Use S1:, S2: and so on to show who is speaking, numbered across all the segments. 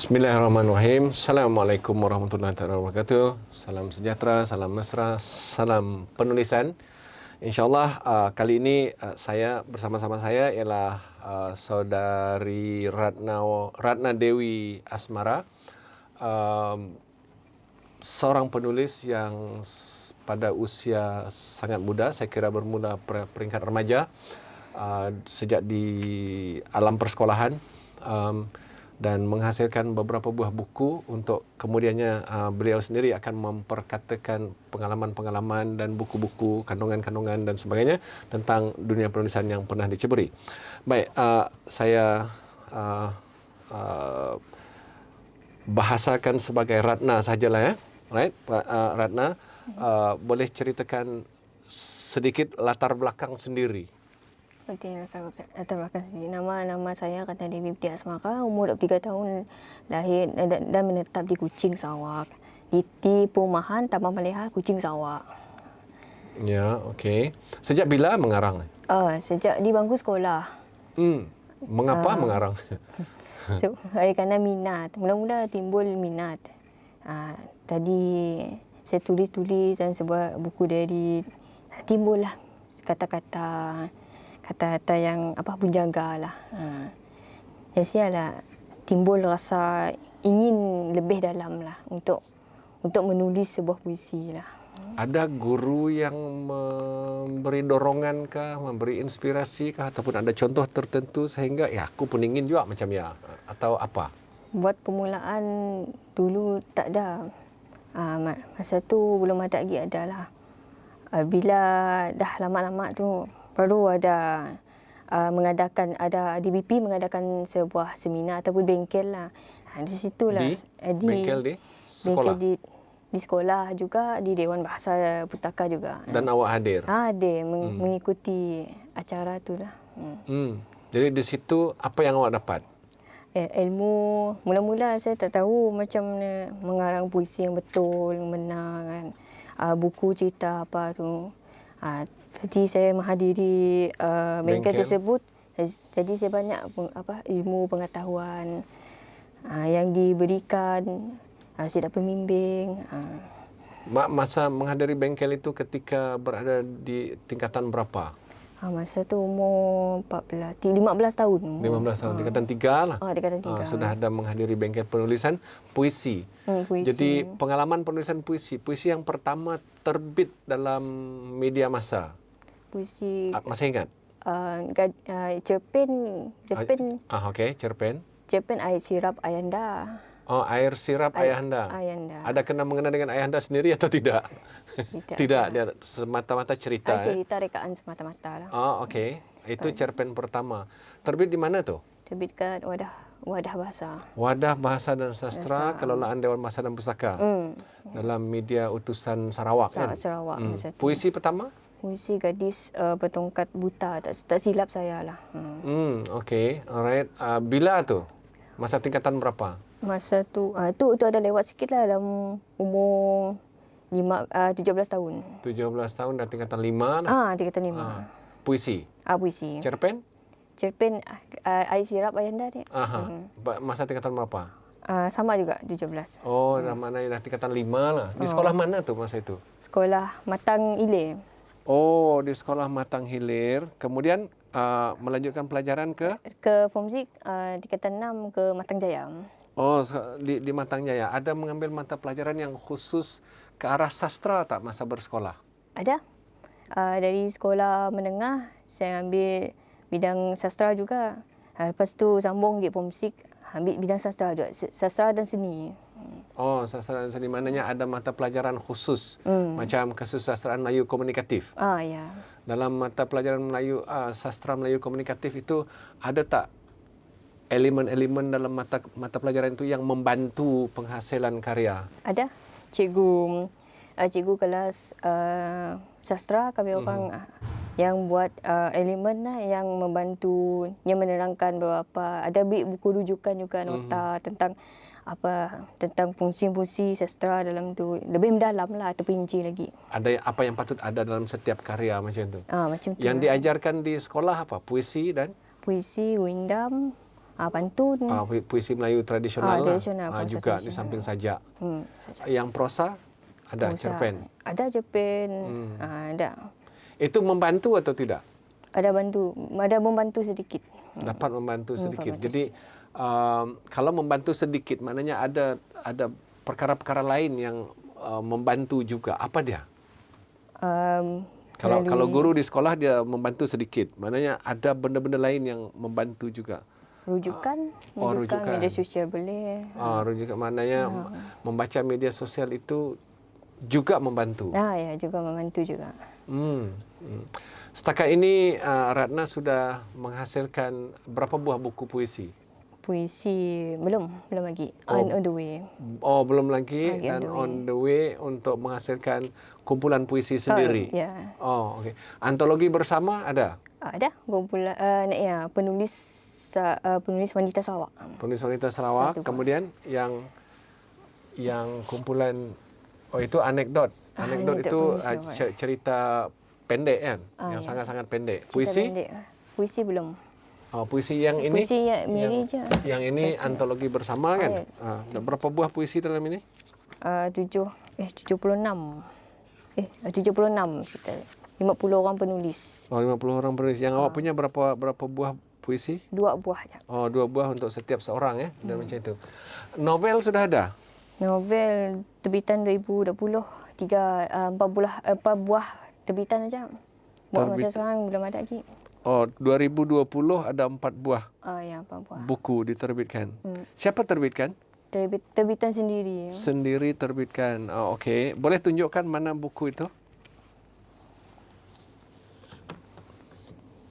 S1: Bismillahirrahmanirrahim. Assalamualaikum warahmatullahi wabarakatuh. Salam sejahtera, salam mesra, salam penulisan. InsyaAllah kali ini saya bersama-sama saya ialah saudari Ratna Dewi Asmara, seorang penulis yang pada usia sangat muda, saya kira bermula peringkat remaja, sejak di alam persekolahan, dan menghasilkan beberapa buah buku untuk kemudiannya beliau sendiri akan memperkatakan pengalaman-pengalaman dan buku-buku, kandungan-kandungan dan sebagainya tentang dunia penulisan yang pernah diceburi. Baik, saya bahasakan sebagai Ratna sahajalah ya. Right? Ratna, boleh ceritakan sedikit latar belakang sendiri.
S2: Okey, latar belakang sendiri. Nama saya Ratna Dewi Asmara, umur 23 tahun, lahir dan menetap di Kuching, Sarawak. Di Perumahan Taman Maliha, Kuching, Sarawak.
S1: Ya, okey. Sejak bila mengarang?
S2: Sejak di bangku sekolah.
S1: Mengapa mengarang?
S2: Kerana minat. Mula-mula timbul minat. Tadi saya tulis-tulis dan sebuah buku diary. Timbullah kata-kata yang punjaga lah. Sialah timbul rasa ingin lebih dalam lah untuk menulis sebuah puisi lah.
S1: Ada guru yang memberi dorongan kah, memberi inspirasi kah, ataupun ada contoh tertentu sehingga aku pun ingin juga macam ya, atau apa?
S2: Buat permulaan dulu tak ada. Masa tu belum ada lagi adalah. Bila dah lama-lama tu baru ada DBP mengadakan sebuah seminar ataupun bengkel lah. Di situlah
S1: bengkel di sekolah.
S2: Di sekolah juga, di Dewan Bahasa Pustaka juga.
S1: Dan awak hadir?
S2: Hadir mengikuti acara tu lah.
S1: Jadi di situ apa yang awak dapat?
S2: Ilmu. Mula-mula saya tak tahu macam mana mengarang puisi yang betul, yang benar kan. Buku cerita apa tu. Jadi saya menghadiri bengkel tersebut. Jadi saya banyak ilmu pengetahuan yang diberikan. Saya dapat pembimbing.
S1: Masa menghadiri bengkel itu ketika berada di tingkatan berapa?
S2: Masa tu umur 15 tahun.
S1: 15 tahun, tingkatan 3 lah.
S2: Tingkatan 3.
S1: Sudah ada menghadiri bengkel penulisan puisi.
S2: Puisi.
S1: Jadi pengalaman penulisan puisi yang pertama terbit dalam media massa.
S2: Puisi.
S1: Masih ingat?
S2: Cerpen.
S1: Okey, cerpen.
S2: Cerpen Air Sirap Ayahanda.
S1: Air Sirap Ayahanda. Ada kena-mengena dengan Ayahanda sendiri atau tidak? Tidak, dia semata-mata cerita.
S2: Cerita rekaan semata-mata lah.
S1: Okey. Itu cerpen pertama. Terbit di mana tu?
S2: Terbit kat Wadah Bahasa.
S1: Wadah Bahasa dan Sastra, kelolaan Dewan Bahasa dan Pustaka. Dalam media utusan Sarawak kan?
S2: Sarawak.
S1: Puisi pertama?
S2: Puisi Gadis Bertongkat Buta. Tak silap saya lah.
S1: Okey. Alright. Bila tu? Masa tingkatan berapa?
S2: Masa tu ada lewat sikit lah dalam umur 17 tahun.
S1: 17 tahun dan tingkatan 5 lah.
S2: Tingkatan 5.
S1: Puisi?
S2: Puisi.
S1: Cerpen?
S2: Cerpen Air Sirap Ayahanda ni.
S1: Masa tingkatan berapa?
S2: Sama juga, 17.
S1: Mana dah tingkatan 5 lah. Di sekolah mana tu masa itu?
S2: Sekolah Matang Hilir.
S1: Di sekolah Matang Hilir. Kemudian melanjutkan pelajaran ke?
S2: Ke Form 6, tingkatan 6 ke Matang Jaya.
S1: Di Matang Jaya. Ada mengambil mata pelajaran yang khusus ke arah sastra tak masa bersekolah?
S2: Ada. Dari sekolah menengah, saya ambil bidang sastra juga. Lepas tu sambung di Form 6, ambil bidang sastra juga. Sastra dan seni.
S1: Sastra dan seni. Maknanya ada mata pelajaran khusus. Macam kesusastraan Melayu komunikatif.
S2: Ya.
S1: Dalam mata pelajaran Melayu, sastra Melayu komunikatif itu, ada tak elemen-elemen dalam mata pelajaran itu yang membantu penghasilan karya? Ada.
S2: Cikgu kelas sastra kami orang yang buat elemen lah, yang membantu, yang menerangkan beberapa, ada buku rujukan juga, nota tentang fungsi-fungsi sastra dalam tu, lebih mendalam lah atau perinci lagi.
S1: Ada apa yang patut ada dalam setiap karya macam tu?
S2: Macam tu.
S1: Yang diajarkan di sekolah apa? Puisi dan?
S2: Puisi, windam, Pantun.
S1: Puisi Melayu tradisional,
S2: tradisional,
S1: lah.
S2: puasa
S1: Juga di
S2: tradisional.
S1: samping sajak.
S2: Sajak.
S1: Yang prosa ada
S2: Prosa.
S1: cerpen.
S2: Ada cerpen. Ada.
S1: Itu membantu atau tidak?
S2: Ada membantu sedikit.
S1: Dapat membantu sedikit.
S2: membantu
S1: Jadi kalau membantu sedikit, maknanya ada perkara-perkara lain yang membantu juga. Apa dia? Kalau guru di sekolah dia membantu sedikit, maknanya ada benda-benda lain yang membantu juga.
S2: Rujukan media sosial boleh.
S1: Rujukan maknanya membaca media sosial itu juga membantu.
S2: Ya, juga membantu juga.
S1: Setakat ini Ratna sudah menghasilkan berapa buah buku puisi?
S2: Puisi belum lagi. On the way.
S1: Belum lagi, dan on the way untuk menghasilkan kumpulan puisi sendiri.
S2: Ya.
S1: Okey. Antologi bersama ada?
S2: Ada kumpulan penulis wanita Sarawak.
S1: Penulis wanita Sarawak. Kemudian yang kumpulan itu anekdot. Anekdot itu cerita pendek kan? Yang sangat-sangat pendek. Puisi?
S2: Puisi belum.
S1: Puisi yang ini?
S2: Puisi Mary je.
S1: Yang ini antologi bersama kan? Berapa buah puisi dalam ini?
S2: 76. 76 kita. 50 orang penulis.
S1: 50 orang penulis. Yang awak punya berapa buah puisi?
S2: 2 buah je.
S1: 2 buah untuk setiap seorang ya, dan macam itu. Novel sudah ada?
S2: Novel terbitan 2020. 4 buah terbitan aja. Buat masa sekarang belum ada lagi.
S1: 2020 ada 4 buah.
S2: 4 buah.
S1: Buku diterbitkan. Siapa terbitkan?
S2: Terbitan sendiri.
S1: Sendiri terbitkan. Okey. Boleh tunjukkan mana buku itu?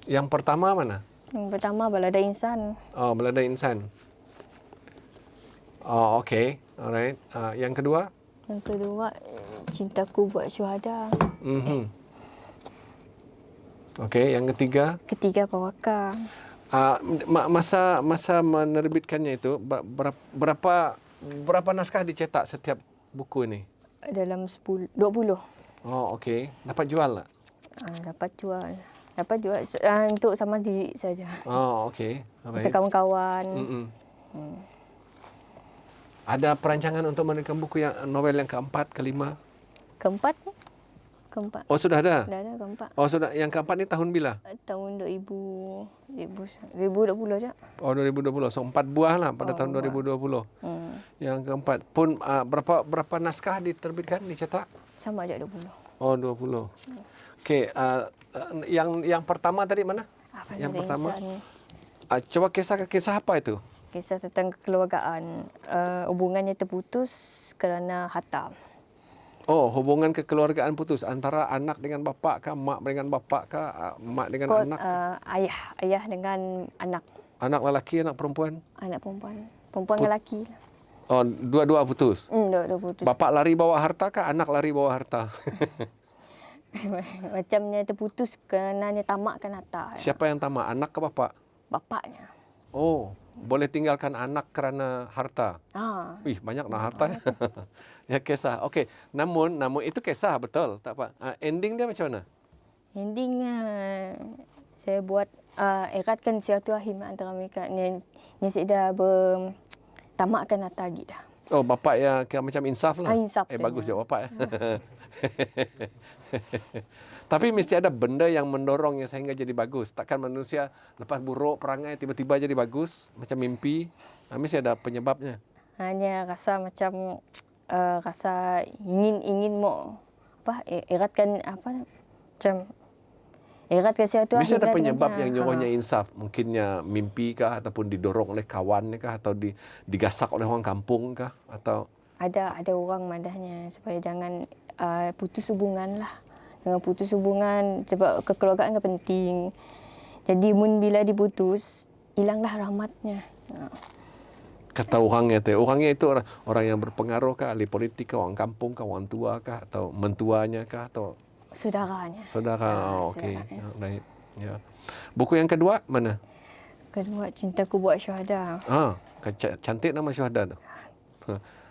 S1: Yang pertama mana?
S2: Yang pertama Balada Insan.
S1: Balada Insan. Okey. Alright. Yang kedua?
S2: Yang kedua Cintaku Buat Syuhada.
S1: Okey, yang ketiga?
S2: Ketiga Pawaka.
S1: Masa menerbitkannya itu berapa naskah dicetak setiap buku ini?
S2: Dalam 20.
S1: Okey. Dapat jual tak?
S2: Dapat jual untuk sama diri saja.
S1: Okey.
S2: Untuk kawan-kawan.
S1: Ada perancangan untuk menerbitkan buku yang novel yang keempat, kelima?
S2: Keempat.
S1: Sudah ada?
S2: Dah ada keempat.
S1: Sudah. Yang keempat ni tahun bila?
S2: Tahun 2020 je.
S1: 2020. So 4 buah lah pada tahun 2020. Yang keempat pun berapa naskah diterbitkan, dicetak?
S2: Sama aja 20.
S1: 20. Okey, yang pertama tadi mana? Yang pertama. Coba kisah apa itu?
S2: Kisah tentang kekeluargaan. Hubungannya terputus kerana harta.
S1: Hubungan kekeluargaan putus antara anak dengan bapa kah, mak dengan bapa kah, mak dengan anak?
S2: Ayah dengan anak.
S1: Anak lelaki, anak perempuan?
S2: Anak perempuan. Perempuan lelaki.
S1: Dua-dua putus?
S2: Dua-dua putus.
S1: Bapa lari bawa harta kah, anak lari bawa harta?
S2: Macamnya terputus kerana dia tamakkan harta.
S1: Siapa yang tamak, anak ke bapa?
S2: Bapaknya.
S1: Boleh tinggalkan anak kerana harta? Banyak nak harta. Ya, kisah. Okey. Namun itu kisah betul, tak apa. Ending dia macam mana?
S2: Endingnya saya buat eratkan silaturahim antara mereka. Ni sudah bertamakkan harta lagi dah.
S1: Bapak yang macam insaf lah.
S2: Insaf.
S1: Bagus ya bapak ya. Tapi mesti ada benda yang mendorongnya sehingga jadi bagus. Takkan manusia lepas buruk perangai tiba-tiba jadi bagus macam mimpi. Mesti ada penyebabnya.
S2: Hanya rasa macam rasa ingin mau eratkan macam eratkan silaturahim.
S1: Mesti ada penyebab yang nyuruhnya insaf. Mungkinnya mimpi kah, ataupun didorong oleh kawan kah, atau digasak oleh orang kampung kah, atau
S2: ada orang madahnya supaya jangan putus hubungan lah. Jangan putus hubungan sebab kekeluargaan kan penting. Jadi bila diputus, hilanglah rahmatnya.
S1: Kata orangnya itu orang yang berpengaruh kah, ahli politik kah, orang kampung kah, orang tua kah, atau mentuanya kah, atau
S2: saudaranya.
S1: Saudara. Okey. Baik. Ya. Buku yang kedua mana?
S2: Kedua Cintaku Buat Syuhada.
S1: Cantik nama syuhada tu.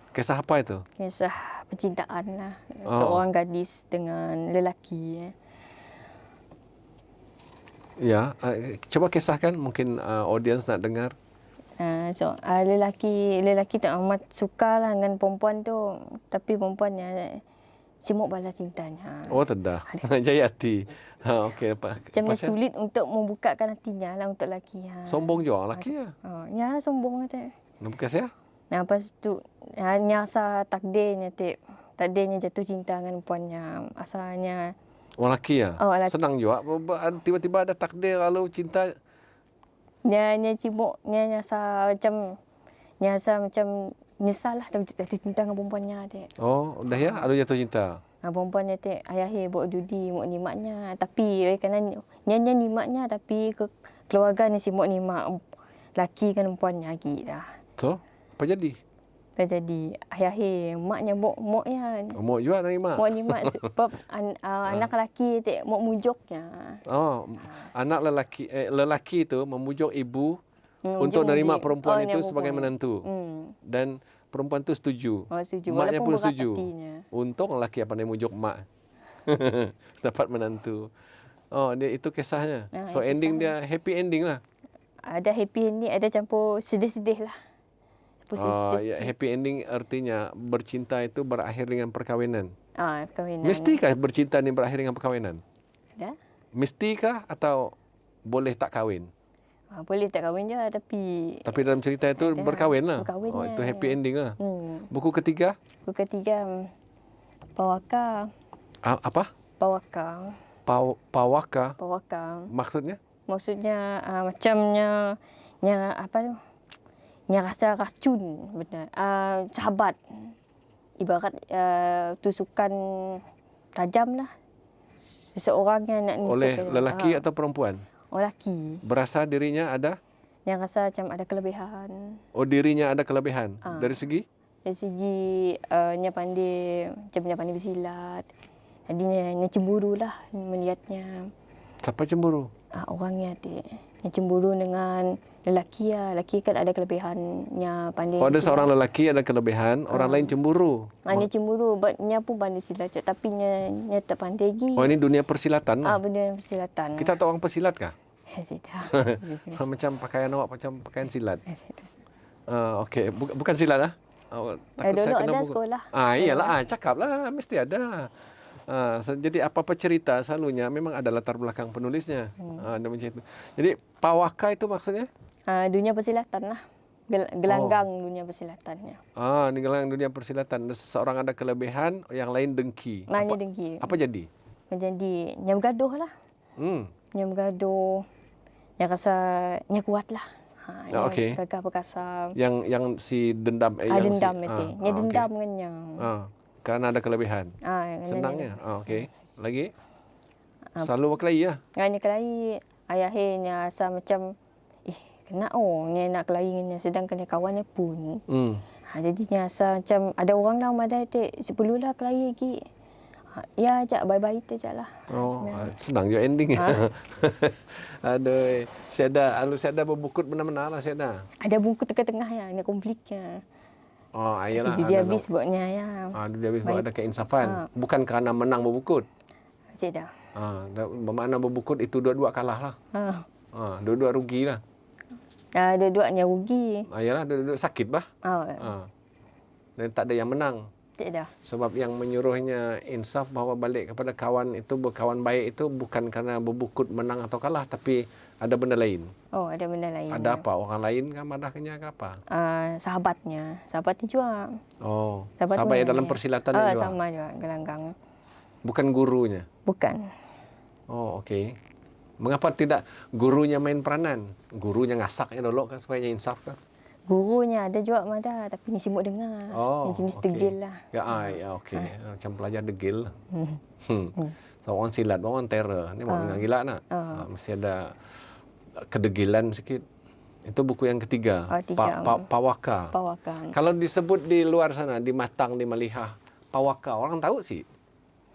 S1: Kisah apa itu?
S2: Kisah percintaan lah. Seorang gadis dengan lelaki.
S1: Ya, coba kisahkan, mungkin audiens nak dengar.
S2: Lelaki tu amat suka lah dengan perempuan tu. Tapi perempuannya simuk balas cintanya.
S1: Oh, tedah. Jayati. Okey.
S2: Macam sulit untuk membukakan hatinya lah untuk lelaki.
S1: Sombong juga lelaki ya.
S2: Ya, sombong kata.
S1: Nampak saya?
S2: Lepas tu, nyasa takdirnya jatuh cinta dengan perempuannya. Asalnya.
S1: Oh, lelaki ya?
S2: Oh, lelaki.
S1: Senang juga. Tiba-tiba ada takdir lalu cinta.
S2: Nya cibuk, nyasa macam nyesal lah jatuh cinta dengan perempuannya.
S1: Oh, dah ya? Ada jatuh cinta?
S2: Perempuannya ayah bawa judi, mau nikmatnya. Tapi kerana nyanyi nikmatnya, tapi keluarga ni si mau nikmat laki kan perempuannya lagi dah.
S1: So, apa jadi?
S2: Jadi ayah maknya moknya.
S1: Mok juga nerima.
S2: Mok nikmat sebab anak lelaki mok mujuknya.
S1: Oh, anak lelaki itu memujuk ibu untuk nerima perempuan itu sebagai menantu. Dan perempuan itu setuju.
S2: Setuju.
S1: Maknya pun setuju.
S2: Hatinya.
S1: Untung lelaki apa yang mujuk mak. Dapat menantu. Oh, dia itu kisahnya. So ending dia happy ending lah.
S2: Ada happy ending, ada campur sedih-sedih lah.
S1: Ya, happy ending artinya bercinta itu berakhir dengan perkawinan.
S2: Perkawinan.
S1: Mestikah bercinta ini berakhir dengan perkawinan?
S2: Ada.
S1: Mestikah atau boleh tak kahwin?
S2: Boleh tak kahwin je, tapi
S1: dalam cerita itu berkahwin lah.
S2: Berkahwin
S1: Itu happy ending lah. Buku ketiga?
S2: Buku ketiga, Pawaka.
S1: Apa?
S2: Pawaka.
S1: Pawaka. Maksudnya?
S2: Maksudnya macamnya apa tu? Yang rasa racun benda. Sahabat. Ibarat tusukan tajam lah. Seseorang yang nak
S1: oleh lelaki atau perempuan?
S2: Lelaki.
S1: Berasa dirinya ada?
S2: Yang rasa macam ada kelebihan.
S1: Oh, dirinya ada kelebihan. Dari segi?
S2: Dari segi nya pandai bersilat. Jadi nya cemburu lah melihatnya.
S1: Siapa cemburu?
S2: Orangnya yang cemburu dengan lelaki lah. Lelaki kan ada kelebihannya pandai.
S1: Ada seorang lelaki ada kelebihan, orang lain cemburu.
S2: Nya cemburu, nya pun pandai silat, tapi nya tak pandai lagi.
S1: Oh, ini dunia persilatan lah.
S2: Dunia persilatan.
S1: Kita tahu orang pesilat kah?
S2: Sudah.
S1: Macam pakaian awak macam pakaian silat. Okey, bukan silat lah.
S2: Takut saya kena ada sekolah.
S1: Iyalah, cakaplah, mesti ada. Jadi apa-apa cerita selalunya memang ada latar belakang penulisnya. Macam itu. Jadi Pawaka itu maksudnya?
S2: Dunia persilatan lah. Gelanggang dunia persilatannya.
S1: Ini gelanggang dunia persilatan. Seseorang ada kelebihan, yang lain dengki.
S2: Dengki.
S1: Apa jadi?
S2: Jadi, nya bergaduh lah. Nya bergaduh. Nya rasa nya kuat lah.
S1: Okey.
S2: Gagah perkasa.
S1: Yang si dendam.
S2: Dendam itu. Nya dendam dengan yang.
S1: Kerana ada kelebihan. Senangnya. Okey. Lagi? Selalu berkelahi lah.
S2: Nya kelahi. Ayahnya rasa macam kena nya nak kelahi dengan sedangkan kawannya pun. Jadi nya rasa macam ada orang dah madai perlulah kelahi lagi. Ya, ajak bye-bye tu je lah.
S1: Senang juga ending. Aduh, saya ada berbukut benar-benar lah saya ada.
S2: Ada bungkut tengah-tengah ya, ni konfliknya.
S1: Ayolah.
S2: Dia habis buatnya ya.
S1: Dia habis buat ada keinsafan. Bukan kerana menang berbukut.
S2: Saya dah.
S1: Bermakna berbukut itu dua-dua kalah lah. Dua-dua rugi lah.
S2: Dua-duanya rugi.
S1: Ayolah, dua-dua sakit bah. Dan tak ada yang menang.
S2: Tidak.
S1: Sebab yang menyuruhnya insaf bahawa balik kepada kawan itu, berkawan baik itu bukan kerana berbukut menang atau kalah, tapi ada benda lain.
S2: Ada benda lain.
S1: Ada apa? Orang lain kan madahnya ke apa?
S2: Sahabatnya juga.
S1: Sahabat yang dalam persilatan juga.
S2: Sama juga, gelanggang.
S1: Bukan gurunya?
S2: Bukan.
S1: Okey. Mengapa tidak gurunya main peranan? Gurunya ngasaknya dulu kan supaya insaf kan?
S2: Gurunya ada juga ada, tapi ni sibuk dengar. Yang jenis degil lah.
S1: Ya, okey. Macam pelajar degil. So, orang silat, orang terror. Ni orang gila nak. Mesti ada kedegilan sikit. Itu buku yang ketiga. Pawaka. Kalau disebut di luar sana, di Matang, di Malihah, Pawaka, orang tahu sih.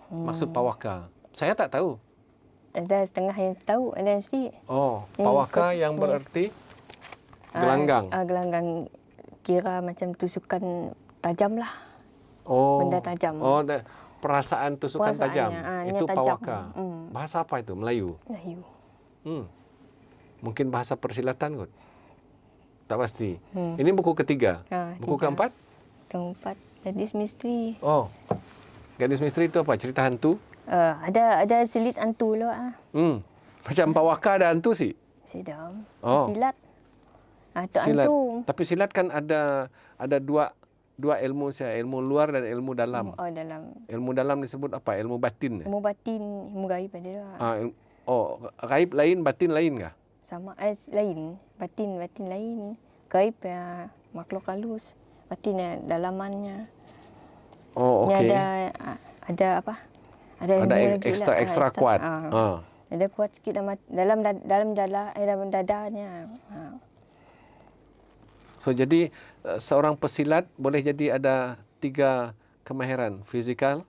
S1: Maksud Pawaka. Saya tak tahu.
S2: Ada setengah yang tahu, ada sih.
S1: Pawaka yang berarti gelanggang.
S2: Gelanggang kira macam tusukan tajam lah. Benda tajam.
S1: Perasaan tusukan tajam. Itu
S2: tajam.
S1: Pawaka. Bahasa apa itu? Melayu.
S2: Melayu.
S1: Mungkin bahasa persilatan kot. Tak pasti. Ini buku ketiga. Buku
S2: tiga.
S1: keempat?
S2: Keempat, Gadis Misteri.
S1: Oh. Gadis Misteri itu apa? Cerita hantu?
S2: Ada selit hantu lah.
S1: Macam Pak Waka ada hantu sih?
S2: Sedang.
S1: Oh.
S2: Silat. Tu
S1: Silat.
S2: hantu.
S1: Tapi silat kan ada dua ilmu saya, ilmu luar dan ilmu dalam.
S2: Dalam.
S1: Ilmu dalam disebut apa? Ilmu batin.
S2: Ilmu batin, ilmu gaib ada lah.
S1: Gaib lain, batin lain kah?
S2: Sama, lain. Batin lain. Gaib ya makhluk halus. Batin ya dalamannya.
S1: Oh, okey.
S2: Ada apa? Ada
S1: ekstra kuat.
S2: Ada kuat sikit dalam dadanya.
S1: So jadi seorang pesilat boleh jadi ada 3 kemahiran, fizikal,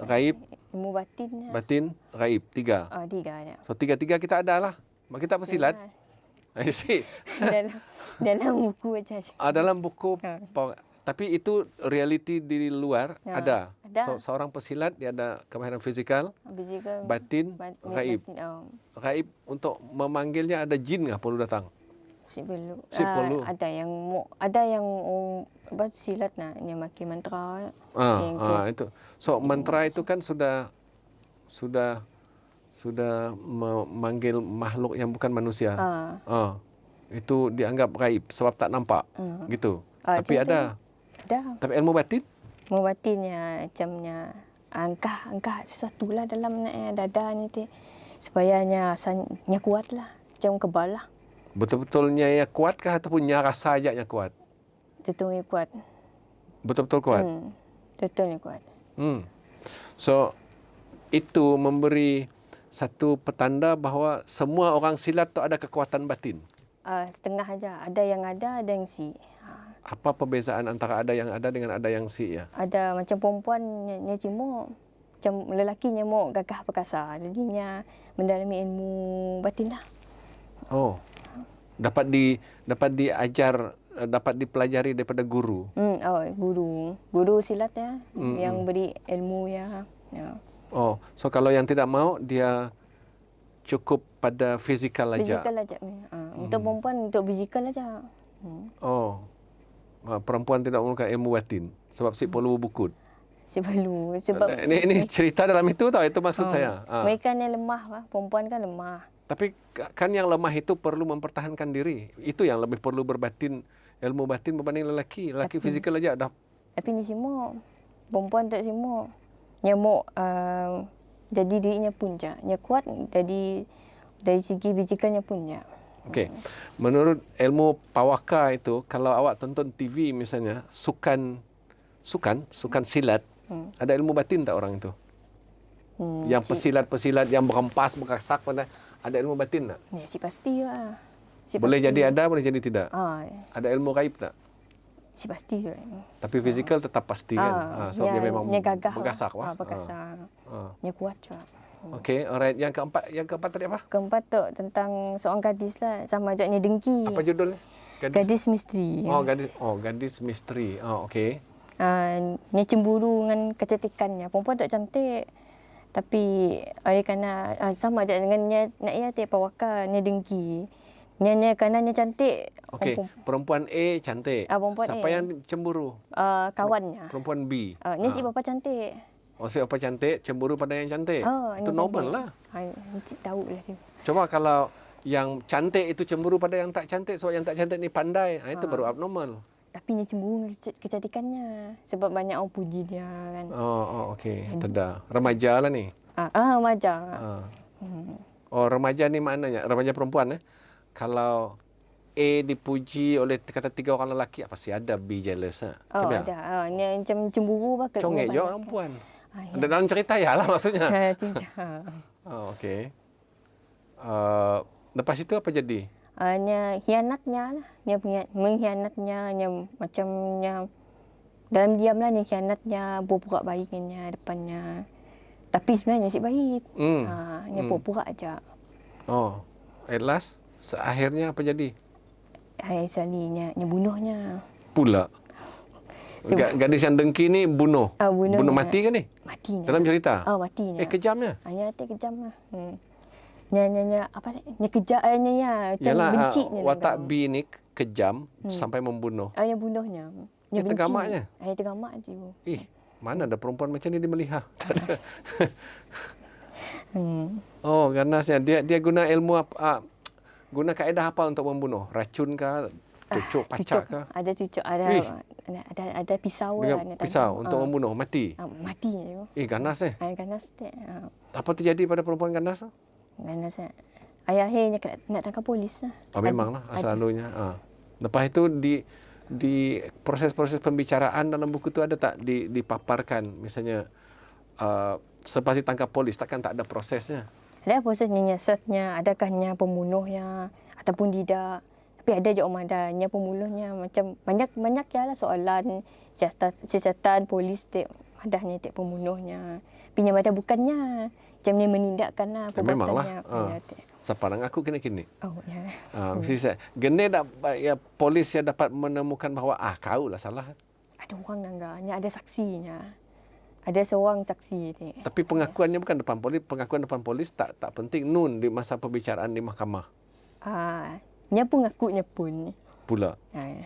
S1: gaib,
S2: ilmu batinnya.
S1: batin, gaib, 3.
S2: 3 ada.
S1: So 3-3 kita ada lah. Kita pesilat. I see.
S2: dalam buku aja.
S1: Dalam buku tapi itu realiti di luar ada.
S2: Ada.
S1: Seorang pesilat dia ada kemahiran fizikal, batin, gaib. Gaib untuk memanggilnya ada jin nggak perlu datang?
S2: Si perlu.
S1: Perlu.
S2: Ada yang silat yang makin mantra.
S1: Itu. So mantra itu kan sudah memanggil makhluk yang bukan manusia. Itu dianggap gaib sebab tak nampak. Gitu. Tapi ada. Tapi ilmu batin?
S2: Ilmu batinnya macamnya angkah sesuatu lah dalam dada ni supaya nya kuat lah. Macam kebal lah.
S1: Betul-betulnya ya kuatkah ataupun nya rasa aja nya kuat?
S2: Betul-betul kuat.
S1: Betul-betul kuat?
S2: Betulnya kuat.
S1: So, itu memberi satu petanda bahawa semua orang silat tu ada kekuatan batin?
S2: Setengah aja. Ada yang si.
S1: Apa perbezaan antara ada yang ada dengan ada yang si ya?
S2: Ada macam perempuan nya cuma macam lelakinya mau gagah perkasa. Jadinya mendalami ilmu batin lah.
S1: Oh. Dapat diajar, dapat dipelajari daripada guru.
S2: Guru silatnya yang beri ilmu ya.
S1: Oh, so kalau yang tidak mau dia cukup pada fizikal aja.
S2: Fizikal aja. Untuk perempuan untuk fizikal aja.
S1: Oh. Perempuan tidak memerlukan ilmu batin sebab si perlu bukut.
S2: Si perlu sebab
S1: ini cerita dalam itu tau, itu maksud saya.
S2: Mereka ni lemah, perempuan kan lemah.
S1: Tapi kan yang lemah itu perlu mempertahankan diri. Itu yang lebih perlu berbatin, ilmu batin berbanding lelaki. Lelaki fizikal aja dah.
S2: Tapi ni semua perempuan tak semua. Nyamuk jadi dirinya punca. Nya kuat jadi dari segi fizikalnya punya.
S1: Okey. Menurut ilmu pawaka itu, kalau awak tonton TV misalnya, sukan silat, ada ilmu batin tak orang itu? Yang pesilat-pesilat yang berempas, berkasak, ada ilmu batin tak?
S2: Ya, pasti lah.
S1: Boleh jadi ada, boleh jadi tidak. Ada ilmu gaib tak?
S2: Pasti.
S1: Tapi fizikal tetap pasti kan? Sebab dia memang berkasak.
S2: Berkasak. Dia kuat juga.
S1: Okey, alright. Yang keempat tadi apa?
S2: Keempat tu tentang seorang gadis lah, sama ajaknya dengki.
S1: Apa judulnya?
S2: Gadis Misteri.
S1: Gadis Misteri. Okey.
S2: Dia cemburu dengan kecantikannya. Perempuan tak cantik. Tapi oleh kerana sama aja dengan nak pawaka, dia dengki. Dia kerana dia cantik.
S1: Okey, perempuan A cantik. Siapa yang cemburu?
S2: Kawannya.
S1: Perempuan B.
S2: Ni si bapa cantik.
S1: Si bapa cantik cemburu pada yang cantik. Itu normal lah.
S2: Tahu lah sih.
S1: Cuma kalau yang cantik itu cemburu pada yang tak cantik sebab yang tak cantik ni pandai, itu baru abnormal.
S2: Tapi dia cemburu kecantikannya sebab banyak orang puji dia kan.
S1: Okey. Teda. Remaja lah ni.
S2: Remaja.
S1: Remaja ni maknanya remaja perempuan Kalau A dipuji oleh kata 3 orang lelaki, pasti ada B jealous
S2: ada. Dia macam cemburu bakal.
S1: Congek je orang perempuan. Dalam cerita ya lah maksudnya. Okey. Lepas itu apa jadi?
S2: Hianatnya lah. Dia mengkhianatnya, macamnya dalam diam lah dia khianatnya, pura-pura baik dengan depannya. Tapi sebenarnya si baik. Dia pura-pura aja.
S1: At last, akhirnya apa jadi?
S2: Akhir salinya, bunuhnya.
S1: Pula. Gadis yang dengki ni bunuh. Bunuh mati kan ni?
S2: Matinya.
S1: Dalam cerita?
S2: Matinya.
S1: Kejamnya?
S2: Kejam lah. Nya apa ni? Nya kejam macam benci ni.
S1: Watak B ni kejam sampai membunuh.
S2: Yang bunuhnya.
S1: Yang tergamaknya?
S2: Yang tergamak tu.
S1: Mana ada perempuan macam ni di Melihah? Tak ada.
S2: Hmm.
S1: Oh, ganasnya. Dia guna ilmu apa? Guna kaedah apa untuk membunuh? Racun kah? Cucuk, pacak kah?
S2: Ada cucuk, ada pisau lah.
S1: Dengan pisau untuk membunuh, mati.
S2: Mati.
S1: Ganas
S2: Ganas tu.
S1: Apa terjadi pada perempuan ganas?
S2: Ganas. Ayahnya nak tangkap polis lah.
S1: Memanglah selalunya. Lepas itu di proses-proses pembicaraan dalam buku tu ada tak dipaparkan misalnya selepas ditangkap polis takkan tak ada prosesnya?
S2: Ada prosesnya, nyiasatnya, adakahnya pembunuhnya ataupun tidak. Tapi ada je adanya pembunuhnya, macam banyak ya lah soalan siasatan polis adanya pembunuhnya. Tapi yang bukannya macam ni menindakkan lah perbuatannya.
S1: Separang aku kena-kini.
S2: Oh, ya.
S1: Mesti saya gene polis yang dapat menemukan bahawa kau lah salah.
S2: Ada orang nangganya, ada saksinya. Ada seorang saksi ni.
S1: Tapi pengakuannya bukan depan polis, pengakuan depan polis tak penting nun di masa pembicaraan di mahkamah.
S2: Nya pun ngakunya pun.
S1: Pula.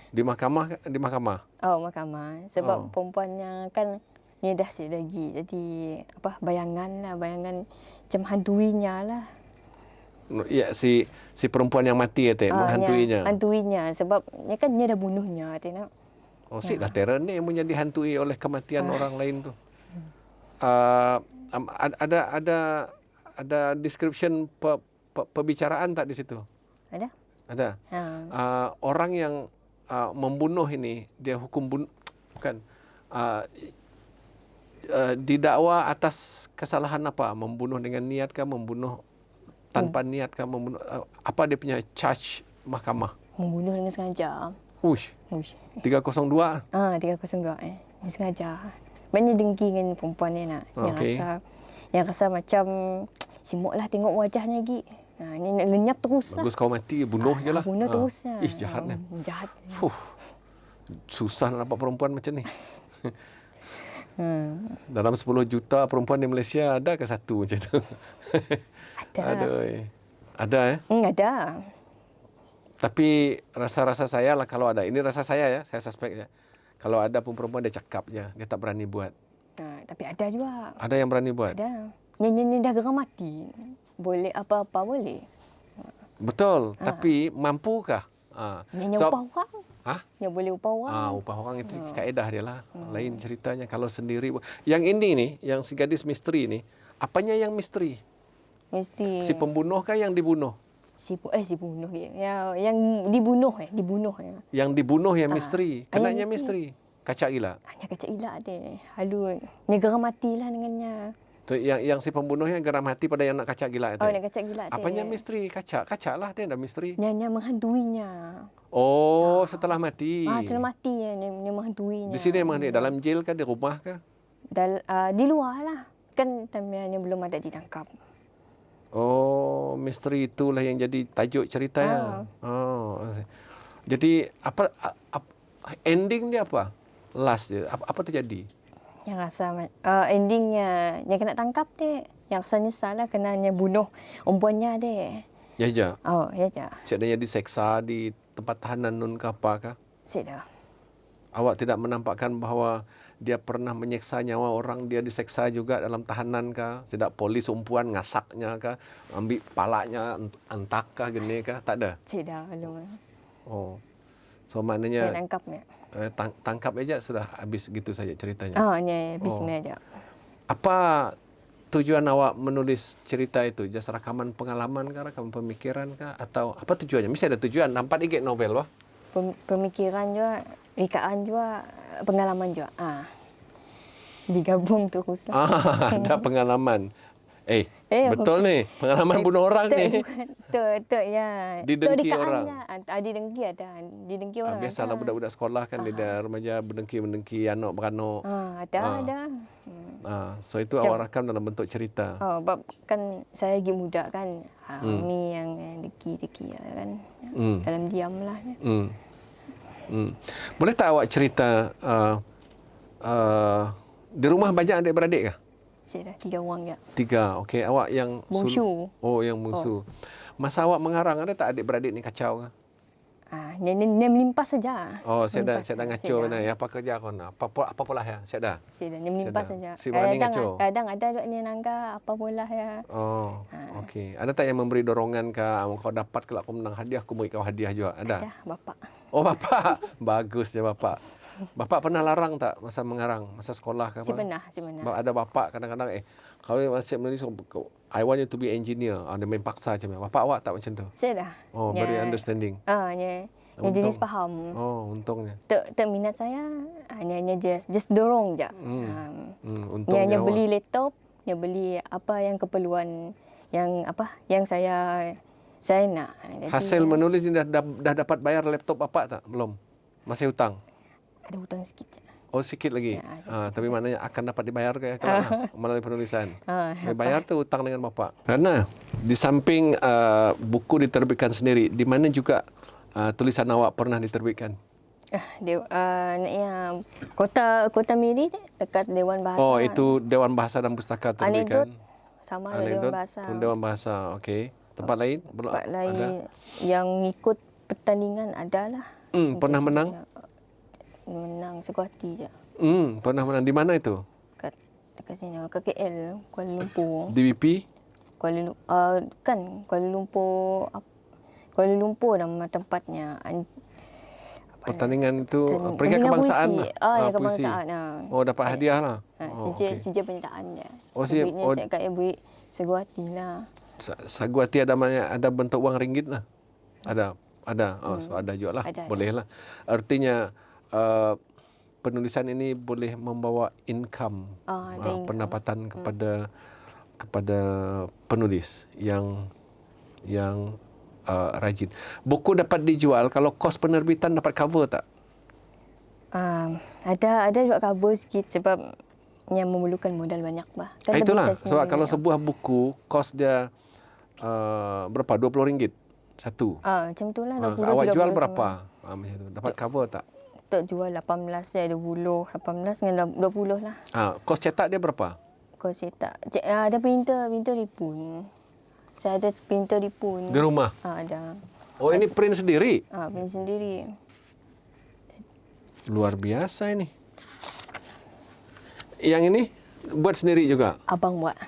S1: Di mahkamah.
S2: Oh, mahkamah. Sebab perempuannya kan ni dah sikit lagi. Jadi bayangan macam hantuinya lah.
S1: Ya, si perempuan yang mati menghantuinya.
S2: Hantuinya sebab ni kan dia dah bunuhnya tengok.
S1: Dah terror ni yang menjadi hantui oleh kematian orang lain tu. Ada description perbicaraan tak di situ? Ada. Orang yang membunuh ini dia hukum bukan didakwa atas kesalahan apa? Membunuh dengan niat kah, membunuh tanpa niat kah, membunuh apa dia punya charge mahkamah? Membunuh dengan sengaja. 302.
S2: 302 Ni sengaja. Banyak dengki dengan perempuan ni nak. Yang rasa macam simuklah tengok wajahnya lagi. Ni nak lenyap terus lah.
S1: Bagus kau mati, bunuh je lah.
S2: Bunuh terus lah.
S1: Jahat ni.
S2: Jahat.
S1: Susah nak dapat perempuan macam ni. Dalam 10 juta perempuan di Malaysia, ada ke satu macam tu?
S2: Ada.
S1: Ada
S2: Ada.
S1: Tapi rasa-rasa saya lah kalau ada. Ini rasa saya ya, saya suspek ya. Kalau ada pun perempuan dia cakap je, dia tak berani buat.
S2: Tapi ada juga.
S1: Ada yang berani buat?
S2: Ada. Ni dah geram mati. Boleh apa-apa boleh.
S1: Betul, tapi mampukah?
S2: Yang upah orang. Yang boleh upah orang.
S1: Upah orang itu kaedah dia lah. Lain ceritanya kalau sendiri. Yang ini nih, yang si gadis misteri ni, apanya yang misteri?
S2: Misteri.
S1: Si pembunuh kah yang dibunuh?
S2: Si bunuh dia. Yang dibunuh Yang
S1: dibunuh yang misteri. Kenanya misteri. Kacak gila.
S2: Hanya kacak gila dia. Halu. Ni geram matilah dengannya.
S1: So, yang si pembunuhnya geram hati pada yang nak kacak gila itu.
S2: Nak kacak gila.
S1: Apanya misteri? Kacak lah dia dah misteri.
S2: Yang menghantuinya.
S1: Setelah mati.
S2: Setelah mati dia menghantuinya.
S1: Di sini memang dia dalam jail kah, di rumah kah?
S2: Di luar lah. Kan time-nya belum ada ditangkap.
S1: Misteri itulah yang jadi tajuk ceritanya. Jadi apa ending dia apa? Last dia apa terjadi?
S2: Yang rasa endingnya yang kena tangkap dia. Yang rasa nyesal lah kenanya bunuh perempuannya dia.
S1: Ya je.
S2: Ya je.
S1: Sebenarnya diseksa di tempat tahanan nun ke apa kah?
S2: Sudah.
S1: Awak tidak menampakkan bahawa dia pernah menyeksa nyawa orang, dia diseksa juga dalam tahanan kah? Tidak polis umpuan ngasaknya kah? Ambil palanya, entak kah, gini kah? Tak ada?
S2: Tidak, belum.
S1: So maknanya
S2: tangkapnya.
S1: Tangkap aja sudah habis gitu saja ceritanya.
S2: Habis aja.
S1: Apa tujuan awak menulis cerita itu? Just rakaman pengalaman kah, rakaman pemikiran kah, atau apa tujuannya? Mesti ada tujuan. Nampak ikut novel wah.
S2: Pemikiran juga, rekaan juga, pengalaman juga. Digabung terus.
S1: Ada pengalaman. Betul ni. Pengalaman bunuh orang ni.
S2: Betul ya.
S1: Didengki orang.
S2: Didengki ada. Didengki orang.
S1: Biasalah budak-budak sekolah kan lidah remaja berdengki anak beranak.
S2: Ada.
S1: So itu awak rakam dalam bentuk cerita.
S2: Sebab kan saya lagi muda kan. Ni yang dengki kan. Dalam diam lah.
S1: Boleh tak awak cerita di rumah banyak adik-beradik kah?
S2: Saya dah 3 orang ya.
S1: 3. Okey, awak yang
S2: bungsu.
S1: yang bungsu. Masa awak mengarang ada tak adik-beradik ni kacau kah?
S2: Dia melimpas saja.
S1: Oh, saya dah
S2: Melimpas,
S1: ngaco benar ya. Apa kerja kau nak? Apa pula ya? Saya dah.
S2: Dia melimpas saja.
S1: Si berani ngaco.
S2: Kadang ada ni nangka apa pula ya.
S1: Oh, okey. Ada tak yang memberi dorongan ke kau dapat kalau kau menang hadiah, aku beri kau hadiah juga? Ada?
S2: Ada bapak.
S1: Oh, bapak. Bagusnya bapak. Bapak pernah larang tak masa mengarang, masa sekolah ke apa?
S2: Si pernah.
S1: Ada bapak kadang-kadang kalau masih menulis I want you to be engineer. Dia main paksa macam ni. Bapak awak tak macam tu?
S2: Saya dah.
S1: Oh, very understanding.
S2: Yang jenis faham.
S1: Oh, untungnya.
S2: Tak minat saya hanya just dorong je.
S1: Untungnya
S2: Dia
S1: awak.
S2: beli laptop, dia beli apa yang keperluan yang saya nak. Jadi,
S1: Hasil menulis ni dah dapat bayar laptop bapak tak? Belum. Masih hutang.
S2: ada hutang sikit je.
S1: Oh, sikit lagi.
S2: Ya,
S1: Tapi maknanya akan dapat dibayar ke kelak melalui penulisan.
S2: Lepas.
S1: Bayar tu hutang dengan bapak. Karena di samping buku diterbitkan sendiri, di mana juga tulisan awak pernah diterbitkan?
S2: Naknya Kota Miri dekat Dewan Bahasa.
S1: Oh, itu Dewan Bahasa dan Pustaka terbitkan.
S2: Anekdot sama ada Dewan Bahasa.
S1: Dewan Bahasa, okey. Tempat lain?
S2: Tempat lain yang ikut pertandingan adalah.
S1: Pernah menang?
S2: Menang sekuati je.
S1: Pernah menang. Di mana itu?
S2: Dekat sini, ke KL, Kuala Lumpur.
S1: DBP?
S2: Kuala Lumpur nama tempatnya.
S1: Pertandingan itu peringkat kebangsaan
S2: puisi.
S1: lah.
S2: Puisi.
S1: Kebangsaan. Oh, dapat hadiah lah.
S2: Sijil penyertaan dia.
S1: Oh,
S2: saya kat ibu Seguati lah.
S1: Saguati ada bentuk wang ringgit lah. Ada. Oh, so ada juga lah. Boleh lah. Artinya penulisan ini boleh membawa income, pendapatan kepada penulis yang rajin. Buku dapat dijual kalau kos penerbitan dapat cover tak?
S2: Ada juga cover sikit sebab yang memerlukan modal banyak bah.
S1: Itulah. Sebab kalau sebuah buku kos dia berapa? RM20 satu.
S2: Macam itulah 20.
S1: Awak jual berapa? Macam tu. Dapat cover tak?
S2: Tak jual 18 saya 20, 18 dengan 20 lah.
S1: Kos cetak dia berapa?
S2: Kos cetak. Ada printer ripun. Saya ada printer ripun.
S1: Di rumah?
S2: Ada.
S1: Oh, ini print sendiri?
S2: Print sendiri.
S1: Luar biasa ini. Yang ini buat sendiri juga?
S2: Abang buat.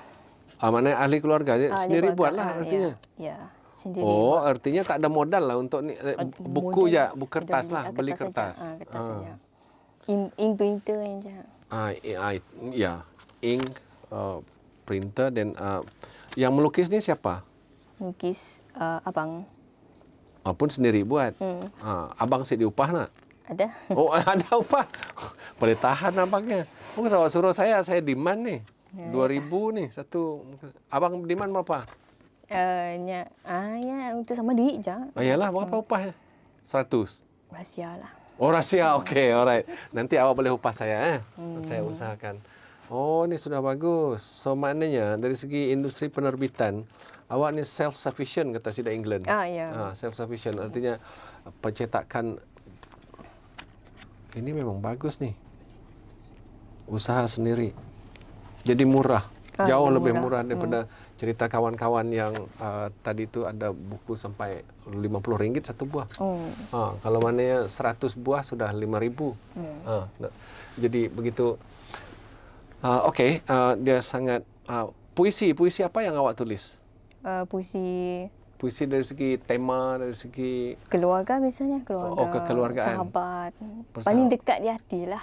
S1: Maknanya ahli keluarga sendiri buatlah artinya?
S2: Ya, sendiri.
S1: Oh, artinya tak ada modal lah untuk ni buku je, buku kertas lah, beli
S2: kertas.
S1: kertas.
S2: Kertas saja. Ink printer yang je.
S1: Ya, ink printer dan yang melukis ni siapa?
S2: Melukis abang.
S1: Pun sendiri buat. Abang si diupah nak?
S2: Ada.
S1: Oh, ada upah. Boleh tahan abangnya. Mungkin awak suruh saya demand ni. 2,000 ni satu. Abang demand berapa?
S2: Ya untuk sama duit je.
S1: Yalah, berapa upahnya? 100.
S2: Rahsia lah.
S1: Oh, rahsia. Okey, alright. Nanti awak boleh upah saya Saya usahakan. Oh, ni sudah bagus. So maknanya dari segi industri penerbitan, awak ni self-sufficient kata sida England.
S2: Ya.
S1: Self-sufficient artinya pencetakan ini memang bagus nih. Usaha sendiri. Jadi murah. Jauh lebih murah daripada cerita kawan-kawan yang tadi tu ada buku sampai RM50 satu buah. Kalau maknanya 100 buah sudah RM5,000. Jadi begitu. Okey, dia sangat puisi apa yang awak tulis? Puisi dari segi tema, dari segi
S2: keluarga misalnya,
S1: kekeluargaan.
S2: Sahabat. Paling dekat di hati lah.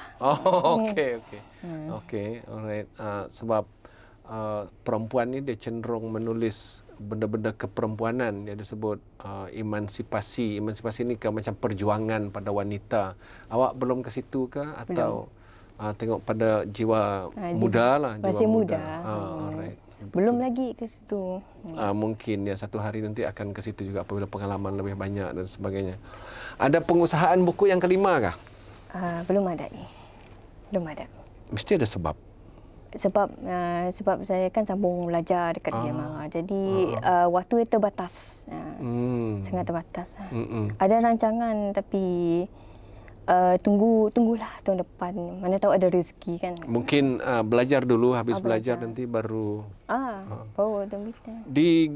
S1: Okey, alright. Sebab perempuan ni dia cenderung menulis benda-benda keperempuanan. Dia disebut emansipasi. Emansipasi ni kan macam perjuangan pada wanita. Awak belum ke situ ke atau tengok pada jiwa muda lah,
S2: masih muda.
S1: Alright.
S2: Belum lagi ke situ.
S1: Mungkin ya satu hari nanti akan ke situ juga apabila pengalaman lebih banyak dan sebagainya. Ada pengusahaan buku yang kelima kah?
S2: Belum ada ni. Belum ada.
S1: Mesti ada sebab.
S2: Sebab saya kan sambung belajar dekat DMR. Jadi waktu itu terbatas. Sangat terbatas. Ada rancangan tapi tunggulah tahun depan. Mana tahu ada rezeki kan.
S1: Mungkin belajar dulu, habis belajar
S2: belajar.
S1: nanti baru
S2: Baru tempatnya.
S1: di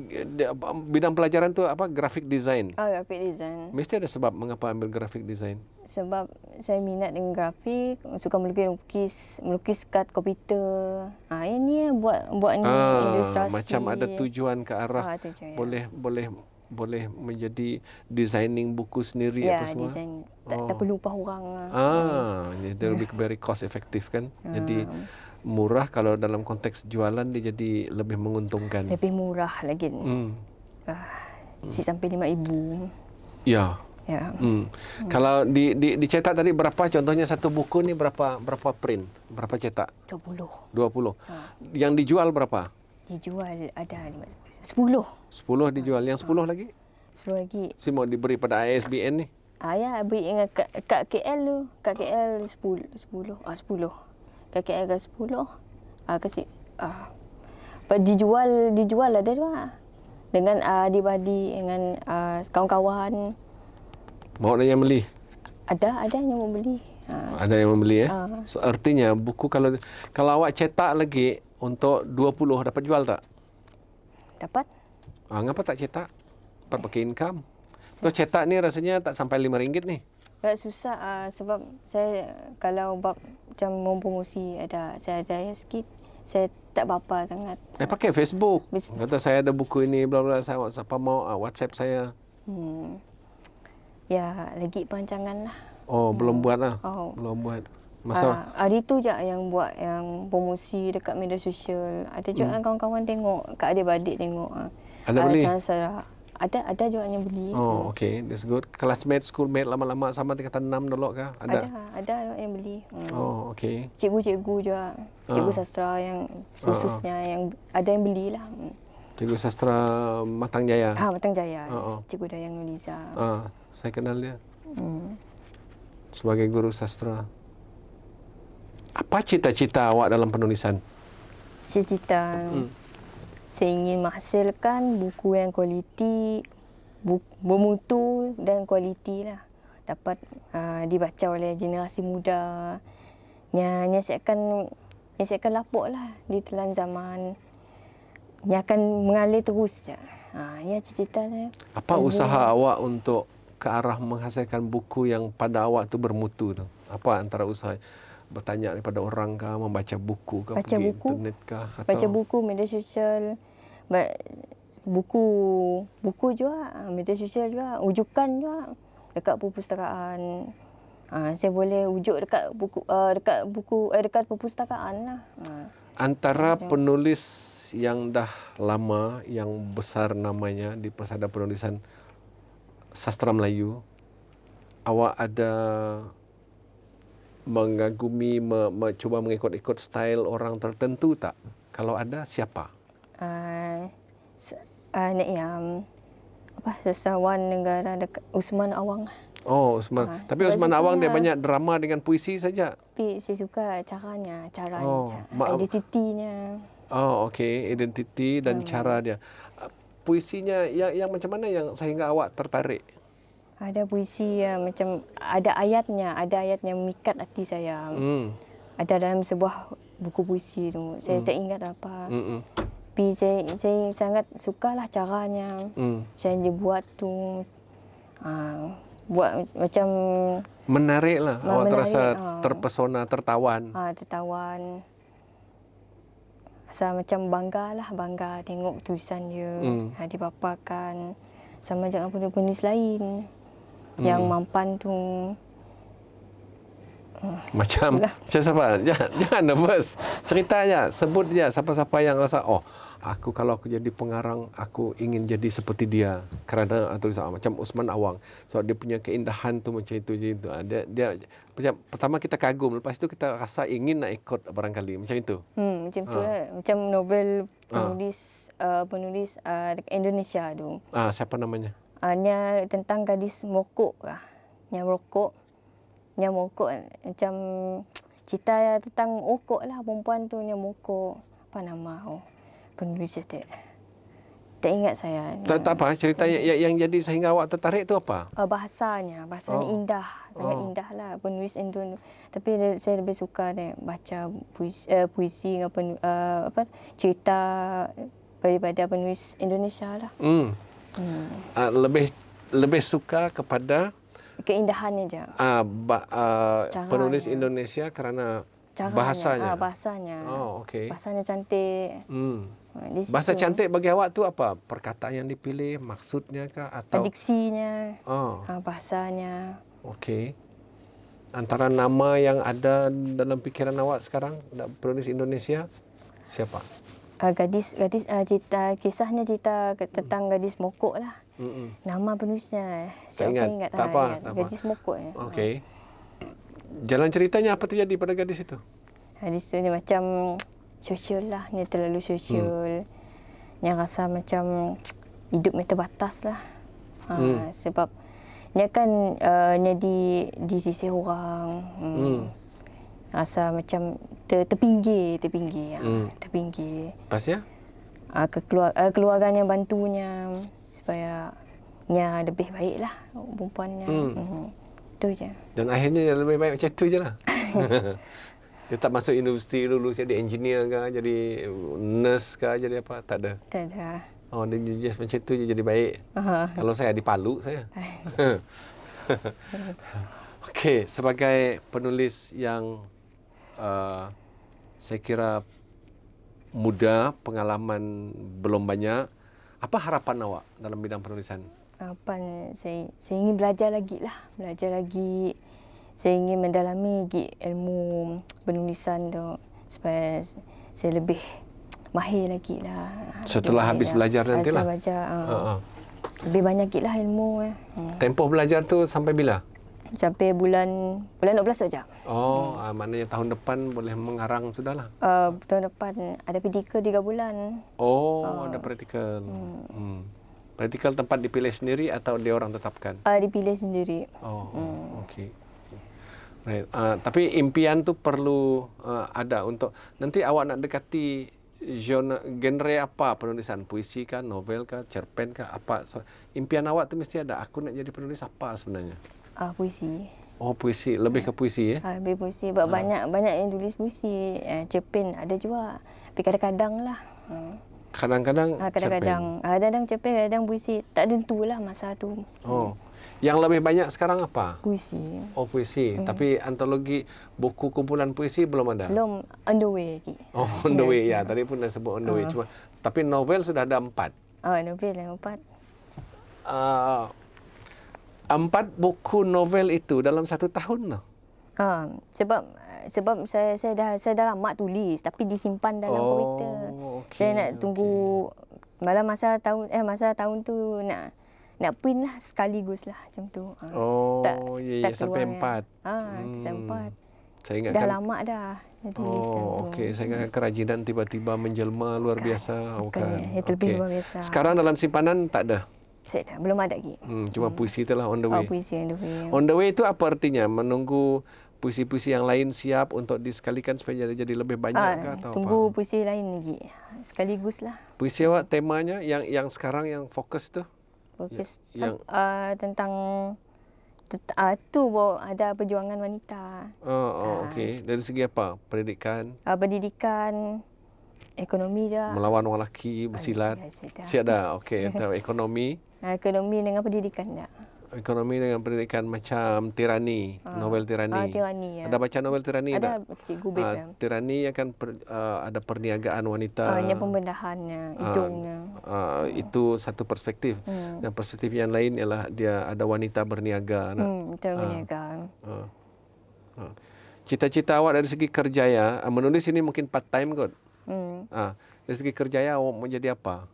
S1: bidang pelajaran tu apa, graphic design.
S2: Graphic design.
S1: Mesti ada sebab mengapa ambil graphic design.
S2: Sebab saya minat dengan grafik, suka melukis kat komputer. Ini buat ni ilustrasi.
S1: Macam ada tujuan ke arah
S2: tujuan,
S1: boleh menjadi designing buku sendiri apa semua.
S2: Design. Tak perlu upah orang.
S1: Jadi lebih very cost effective kan. Jadi murah, kalau dalam konteks jualan dia jadi lebih menguntungkan.
S2: Lebih murah lagi. Sampai 5,000.
S1: Ya. Kalau dicetak tadi berapa, contohnya satu buku ni berapa print? Berapa cetak?
S2: 20.
S1: Yang dijual berapa?
S2: Dijual ada 10
S1: dijual. Yang 10 lagi?
S2: 10 lagi.
S1: Si mau diberi pada ISBN ni?
S2: Ya, beri dengan kat KL tu. Kat KL 10. 10. Kat KL ke 10. Kasih. Dijual ada juga. Dengan adik-adik, dengan kawan-kawan.
S1: Mau ada yang beli?
S2: Ada yang mau beli.
S1: Ada yang membeli So, artinya buku kalau awak cetak lagi untuk 20 dapat jual tak?
S2: Dapat.
S1: Ngapa tak cetak? Dapat pakai income. Kalau cetak ni rasanya tak sampai RM5 ni.
S2: Susah sebab saya kalau bab macam mempromosi saya ada sikit. Saya tak berapa sangat.
S1: Pakai Facebook. Kata saya ada buku ini bla bla, saya siapa mau WhatsApp saya.
S2: Ya, lagi perancangan lah.
S1: Belum buat lah. Belum buat. Masa
S2: hari tu je yang buat yang promosi dekat media sosial. Ada juga kawan-kawan tengok, kat adik-adik tengok.
S1: Ada beli?
S2: Ada juga yang beli.
S1: Okay, that's good. Classmate, schoolmate lama-lama sama tingkatan 6 dulu kah?
S2: Ada yang beli.
S1: Okay.
S2: Cikgu-cikgu juga. Cikgu sastra yang khususnya yang ada yang belilah.
S1: Cikgu sastra Matang Jaya.
S2: Matang Jaya. Cikgu Dayang Nuliza.
S1: Saya kenal dia. Sebagai guru sastra. Apa cita-cita awak dalam penulisan?
S2: Cita-cita saya ingin menghasilkan buku yang kualiti, bermutu dan kualiti lah. Dapat dibaca oleh generasi muda. Yang akan lapuk lah di telan zaman. Yang akan mengalir terus je. Ya cita-cita saya.
S1: Apa usaha awak untuk ke arah menghasilkan buku yang pada awak tu bermutu tu? Apa antara usaha? Bertanya daripada orang kah, membaca buku kah, pergi internet kah, atau
S2: baca buku, media sosial, buku juga, media sosial juga, ujukan juga dekat perpustakaan. Saya boleh ujuk dekat dekat perpustakaan lah.
S1: Antara penulis yang dah lama, yang besar namanya di persada penulisan sastra Melayu, awak ada mengagumi, cuba mengikut-ikut style orang tertentu tak? Kalau ada, siapa?
S2: Sastrawan negara dekat Usman Awang.
S1: Usman. Tapi Usman Awang dia banyak drama dengan puisi saja.
S2: Tapi saya suka caranya, identitinya.
S1: Okey, identiti dan cara dia. Puisinya yang macam mana yang sehingga awak tertarik?
S2: Ada puisi yang macam ada ayat yang memikat hati saya. Ada dalam sebuah buku puisi tu. Saya tak ingat apa. Tapi saya sangat sukalah caranya. Saya dibuat tu. Buat macam
S1: menarik lah. Awak terasa terpesona, tertawan.
S2: Tertawan. Rasa macam bangga tengok tulisan dia dipaparkan sama dengan penulis lain yang mampan tu.
S1: Macam siapa? Jangan nervous. Cerita aja, sebut dia siapa-siapa yang rasa aku kalau aku jadi pengarang aku ingin jadi seperti dia kerana tulisan macam Usman Awang. So dia punya keindahan tu macam itu. Dia macam pertama kita kagum, lepas itu kita rasa ingin nak ikut barangkali macam itu.
S2: Macam tu lah. Macam novel penulis Indonesia tu.
S1: Siapa namanya?
S2: Nya tentang gadis merokok lah. Nya merokok macam cerita tentang merokok lah, perempuan tu nya merokok. Apa nama penulis dia? Tak ingat saya.
S1: Tak apa, cerita yang jadi sehingga awak tertarik tu apa?
S2: Bahasanya indah, sangat indah lah penulis Indonesia. Tapi saya lebih suka baca puisi dengan cerita daripada penulis Indonesia lah.
S1: Lebih suka kepada
S2: Keindahannya je.
S1: Penulis Indonesia kerana bahasanya.
S2: Bahasanya.
S1: Oh, okey.
S2: Bahasanya cantik.
S1: Bahasa cantik bagi awak tu apa? Perkataan yang dipilih, maksudnya kah atau
S2: diksinya, bahasanya.
S1: Okey. Antara nama yang ada dalam fikiran awak sekarang penulis Indonesia siapa?
S2: Kisahnya cerita tentang gadis mokok lah. Nama penulisnya saya ingat.
S1: Tak apa.
S2: Gadis mokok.
S1: Okey. Jalan ceritanya apa terjadi pada gadis itu?
S2: Gadis tu dia macam sosial lah, dia terlalu sosial. Yang rasa macam hidup terbatas lah. Sebab dia kan di sisi orang. Rasa macam terpinggir.
S1: Pasnya?
S2: Keluarganya bantunya supaya dia lebih baik lah perempuannya. Itu je.
S1: Dan akhirnya dia lebih baik macam tu je lah. Dia tak masuk universiti dulu jadi engineer ke, jadi nurse ke, jadi apa? Tak ada.
S2: Tak ada.
S1: Oh, dia just macam tu je jadi baik. Kalau saya di Palu saya. Okey, sebagai penulis yang saya kira muda, pengalaman belum banyak, apa harapan awak dalam bidang penulisan?
S2: Harapan saya ingin belajar lagi. Saya ingin mendalami lagi ilmu penulisan tu supaya saya lebih mahir lagi lah.
S1: Setelah habis belajar nanti lah?
S2: Setelah belajar, lebih banyak lagi lah ilmu.
S1: Tempoh belajar tu sampai bila?
S2: Sampai bulan 12 saja.
S1: Maknanya tahun depan boleh mengarang sudahlah?
S2: Tahun depan ada praktikal 3 bulan.
S1: Ada praktikal. Praktikal tempat dipilih sendiri atau dia orang tetapkan?
S2: Dipilih sendiri.
S1: Okey. Right. Tapi impian tu perlu ada untuk nanti awak nak dekati genre apa penulisan? Puisi kah, novel kah, cerpen kah, apa? Impian awak tu mesti ada. Aku nak jadi penulis apa sebenarnya?
S2: Puisi.
S1: Puisi. Lebih ke puisi
S2: Lebih puisi. Sebab banyak yang tulis puisi. Cerpen ada juga. Tapi kadang-kadang lah.
S1: Kadang-kadang
S2: cerpen. Kadang-kadang cerpen, kadang puisi. Tak tentulah masa tu.
S1: Yang lebih banyak sekarang apa?
S2: Puisi.
S1: Puisi. Tapi antologi buku kumpulan puisi belum ada?
S2: Belum, on the way lagi.
S1: On the way. Ya, tadi pun dah sebut on the way. Cuma, tapi novel sudah ada 4.
S2: Novel yang 4.
S1: 4 buku novel itu dalam 1 tahun lah.
S2: Sebab saya dah lama tulis tapi disimpan dalam komputer.
S1: Okay,
S2: Saya nak tunggu malam masa tahun tu nak print lah sekaligus lah macam tu.
S1: Sampai 4.
S2: Sampai 4.
S1: Saya ingatkan
S2: dah lama dah tulis.
S1: Okey, saya ingatkan kerajinan tiba-tiba menjelma luar biasa.
S2: Itu lebih luar biasa.
S1: Sekarang dalam simpanan tak ada?
S2: Saya dah, belum ada lagi.
S1: Cuma puisi itulah on the way.
S2: Puisi on the way.
S1: On the way itu apa artinya? Menunggu puisi-puisi yang lain siap untuk disekalikan supaya jadi lebih banyak ke atau
S2: tunggu
S1: apa?
S2: puisi lain lagi. Sekaligus lah.
S1: Puisi awak temanya yang sekarang yang fokus tu?
S2: Fokus tentang tu ada perjuangan wanita.
S1: Okey. Dari segi apa? Pendidikan?
S2: Pendidikan, ekonomi dah.
S1: Melawan orang lelaki, bersilat. Siada. Okey, ekonomi.
S2: Ekonomi dengan pendidikan dah.
S1: Ekonomi dengan pendidikan macam Tirani, novel Tirani.
S2: Tirani, ya.
S1: Ada baca novel Tirani tak?
S2: Ada, Cikgu Beb.
S1: Tirani akan ada perniagaan wanita.
S2: Yang pembendahannya, hidungnya.
S1: Itu satu perspektif. Dan perspektif yang lain ialah dia ada wanita berniaga.
S2: Berniaga.
S1: Cita-cita awak dari segi kerjaya, menulis ini mungkin part time kot. Dari segi kerjaya awak mau jadi apa?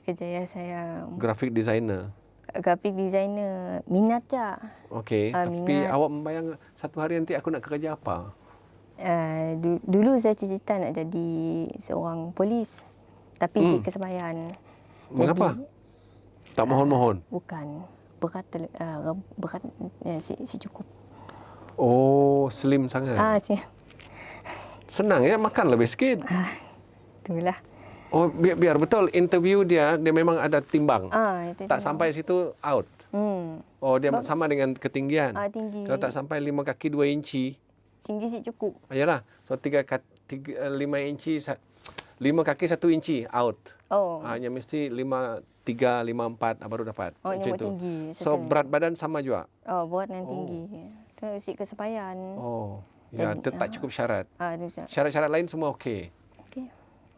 S2: Kerjaya saya
S1: graphic designer.
S2: Graphic designer, minat je.
S1: Okey, tapi awak membayang satu hari nanti aku nak kerja apa?
S2: Dulu saya cita-cita nak jadi seorang polis. Tapi si kesempayan.
S1: Mengapa? Tak mohon-mohon?
S2: Bukan. Berat si cukup.
S1: Slim sangat.
S2: Si.
S1: Senang ya, makan lebih sikit.
S2: Itulah.
S1: Oh, biar betul interview dia memang ada timbang.
S2: Itu
S1: Tak
S2: tengok.
S1: sampai situ out. Oh, dia sama dengan ketinggian.
S2: Tinggi.
S1: Kalau tak sampai 5 kaki 2 inci.
S2: Tinggi sih cukup.
S1: Yalah. So 5 inci 5 kaki 1 inci out. Hanya mesti 5, 3, 5, 4 baru dapat.
S2: Oh,
S1: Macam
S2: yang
S1: itu.
S2: tinggi.
S1: So berat badan sama juga.
S2: Buat yang tinggi. Itu isi kesepayan.
S1: Oh, ya, itu tak cukup syarat.
S2: Itu
S1: Syarat-syarat lain semua okey.
S2: okey.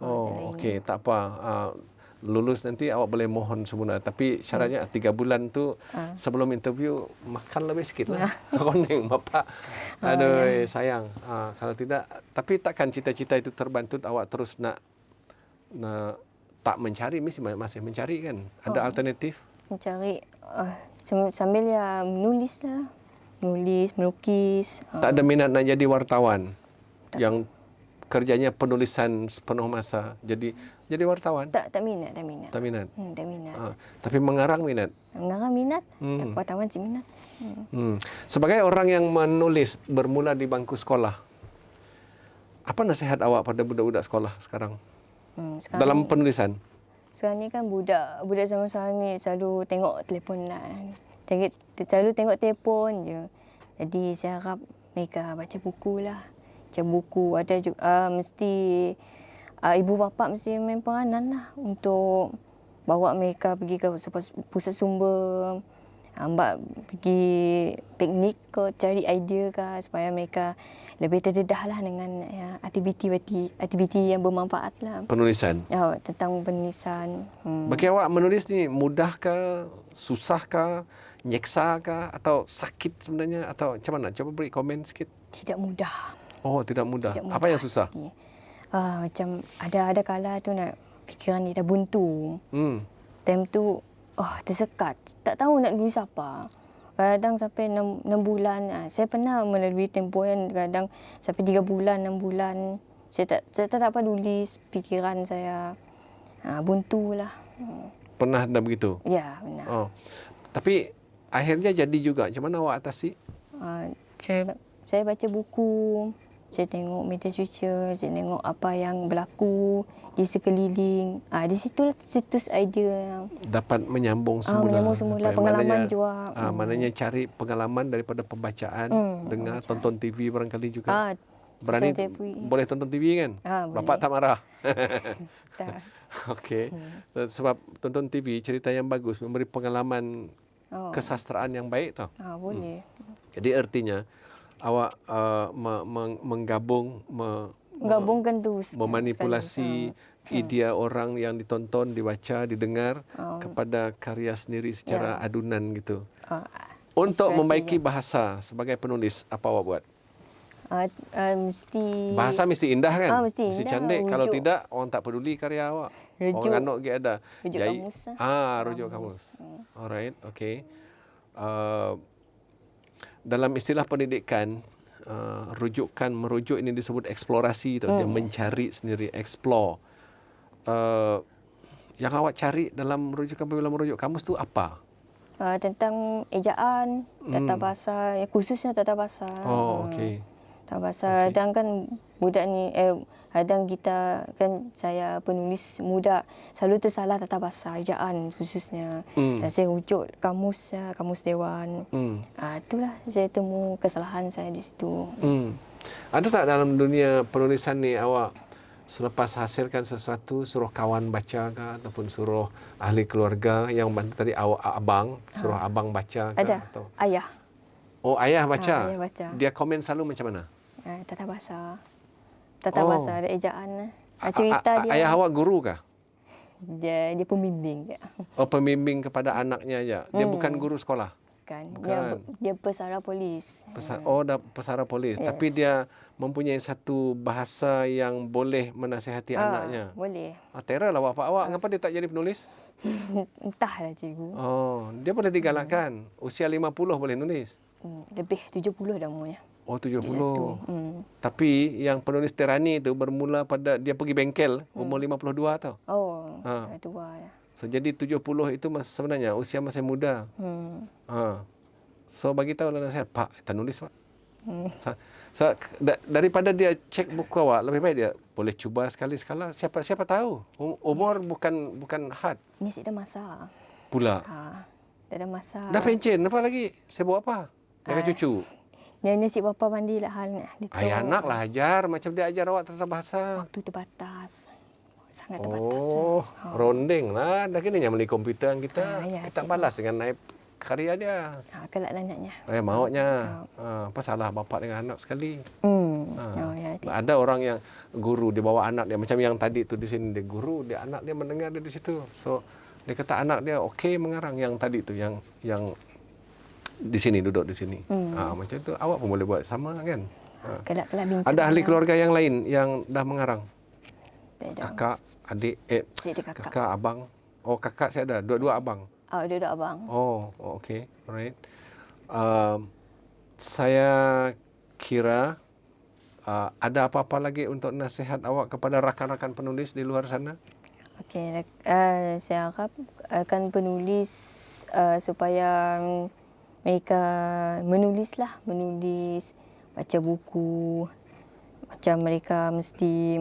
S1: Oh, okey, tak apa. Lulus nanti awak boleh mohon semula. Tapi syaratnya 3 bulan tu sebelum interview makan lebih sikit lah. Koneng bapak. Aduh, sayang. Kalau tidak, tapi takkan cita-cita itu terbantu awak terus nak tak mencari, masih mencari kan? Ada alternatif?
S2: Mencari sambil ya menulis lah. Menulis, melukis.
S1: Tak ada minat nak jadi wartawan yang kerjanya penulisan sepenuh masa. Jadi wartawan.
S2: Tak minat.
S1: Tak minat.
S2: Tak minat.
S1: Tapi mengarang minat.
S2: Mengarang minat. Tak wartawan sih minat.
S1: Sebagai orang yang menulis bermula di bangku sekolah, apa nasihat awak pada budak-budak sekolah sekarang? Dalam penulisan?
S2: Sekarang ni kan budak sama-sama ni selalu tengok telefon lah. Selalu tengok telefon je. Jadi saya harap mereka baca buku lah. Baca buku. Ada juga mesti ibu bapa mesti main peranan lah untuk bawa mereka pergi ke pusat sumber. Mbak pergi piknik ke, cari idea ke supaya mereka lebih terdedah lah dengan aktiviti yang bermanfaat lah.
S1: Penulisan?
S2: Tentang penulisan.
S1: Bagi awak menulis ni mudah ke, susah ke, nyeksa ke, atau sakit sebenarnya, atau macam mana? Coba beri komen sikit.
S2: Tidak mudah.
S1: Oh, tidak mudah. Apa yang susah?
S2: Macam ada kala tu nak fikiran ni dah buntu. Time tu tersekat. Tak tahu nak tulis apa. Kadang sampai 6 bulan. Saya pernah melalui tempoh yang kadang sampai 3 bulan, 6 bulan. Saya tak dapat tulis. Fikiran saya buntu lah.
S1: Pernah dah begitu?
S2: Ya, benar.
S1: Oh. Tapi akhirnya jadi juga. Macam mana awak atasi?
S2: Saya baca buku. Saya tengok media sosial, saya tengok apa yang berlaku di sekeliling. Di situlah situs idea.
S1: Dapat menyambung semula.
S2: Menyambung semula, pengalaman juga.
S1: Maknanya cari pengalaman daripada pembacaan, dengar, tonton TV barangkali juga. Berani boleh tonton TV kan? Bapak tak marah?
S2: Tak.
S1: Okey. Sebab tonton TV, cerita yang bagus, memberi pengalaman kesastraan yang baik tau.
S2: Boleh.
S1: Jadi artinya, awak
S2: menggabungkan tu
S1: memanipulasi idea orang yang ditonton, dibaca, didengar kepada karya sendiri secara adunan gitu. Untuk membaiki bahasa sebagai penulis, apa awak buat? Bahasa mesti indah kan? Mesti
S2: indah,
S1: cantik.
S2: rujuk.
S1: Kalau tidak, orang tak peduli karya awak.
S2: Rujuk.
S1: Orang anok ada.
S2: Rujuk kamus lah.
S1: Rujuk kamus. Alright, okay. Dalam istilah pendidikan, merujuk ini disebut eksplorasi. Dia mencari sendiri, explore. Yang awak cari dalam merujuk kamus tu apa?
S2: Tentang ejaan, tata bahasa, khususnya tata bahasa.
S1: Okey.
S2: Tata bahasa. Kadang kan budak ni, kadang kita kan saya penulis muda selalu tersalah tata bahasa, ejaan khususnya. Dan saya rujuk kamus dewan. Itulah saya temu kesalahan saya di situ.
S1: Ada tak dalam dunia penulisan ni awak selepas hasilkan sesuatu suruh kawan baca ke ataupun suruh ahli keluarga yang bantu tadi abang, suruh abang baca ke?
S2: Ada.
S1: Atau
S2: Ayah.
S1: Oh, ayah baca.
S2: Ayah baca.
S1: Dia komen selalu macam mana?
S2: Tata bahasa. Tata bahasa ada ejaan. Cerita dia.
S1: Ayah awak guru kah?
S2: Dia pembimbing.
S1: Oh, pembimbing kepada anaknya aja. Dia bukan guru sekolah.
S2: Bukan. Dia pesara polis.
S1: Pesara polis.
S2: Yes.
S1: Tapi dia mempunyai satu bahasa yang boleh menasihati anaknya.
S2: Boleh.
S1: Terror lah bapak awak. Kenapa dia tak jadi penulis?
S2: Entahlah cikgu.
S1: Dia boleh digalakkan. Usia 50 boleh nulis.
S2: Lebih 70 dah umurnya.
S1: Oh, 70. Tapi yang penulis Terani itu bermula pada dia pergi bengkel umur 52 tau.
S2: Tua dah.
S1: So jadi 70 itu sebenarnya usia masih muda. So bagi tahu lah nasihat, Pak, kita nulis Pak. So, daripada dia cek buku awak, lebih baik dia boleh cuba sekali-sekala. Siapa tahu. Umur bukan had
S2: Ni si dah masak.
S1: pula.
S2: Dah ada masak.
S1: Dah pencen, apa lagi? Saya buat apa? Jaga cucu.
S2: Ni si bapa mandi lah hal ni.
S1: Ayah anak lah ajar. Macam dia ajar awak tata bahasa.
S2: Waktu terbatas. Sangat terbatas.
S1: Oh, rondeng lah. Dah kena yang beli komputer kita.
S2: Ya,
S1: Kita balas dengan naik karya dia.
S2: Kelak anaknya.
S1: Maunya. Apa salah bapak dengan anak sekali.
S2: Ya,
S1: Ada orang yang guru dia bawa anak dia macam yang tadi tu di sini dia guru, dia anak dia mendengar dia di situ. So dia kata anak dia okey mengarang yang tadi tu yang di sini duduk di sini. Macam tu awak pun boleh buat sama kan.
S2: Kelak bincang.
S1: Ada ahli keluarga yang lain yang dah mengarang.
S2: Beda.
S1: Kakak, adik,
S2: Si ada kakak.
S1: kakak, abang. Oh kakak saya ada, dua-dua abang.
S2: Dia dah abang.
S1: Oh okey, alright. Saya kira ada apa-apa lagi untuk nasihat awak kepada rakan-rakan penulis di luar sana?
S2: Okey, saya harap akan penulis supaya mereka menulis, baca buku. Macam mereka mesti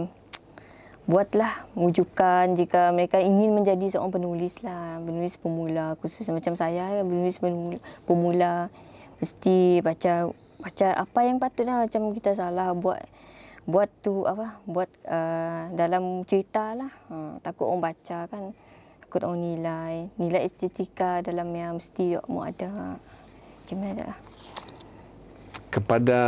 S2: buatlah rujukan jika mereka ingin menjadi seorang penulis lah, penulis pemula, khususnya macam saya, penulis pemula, mesti baca apa yang patutlah, macam kita salah buat dalam cerita lah. Takut orang baca kan, takut orang nilai estetika dalamnya mesti mau ada. Macam mana lah.
S1: Kepada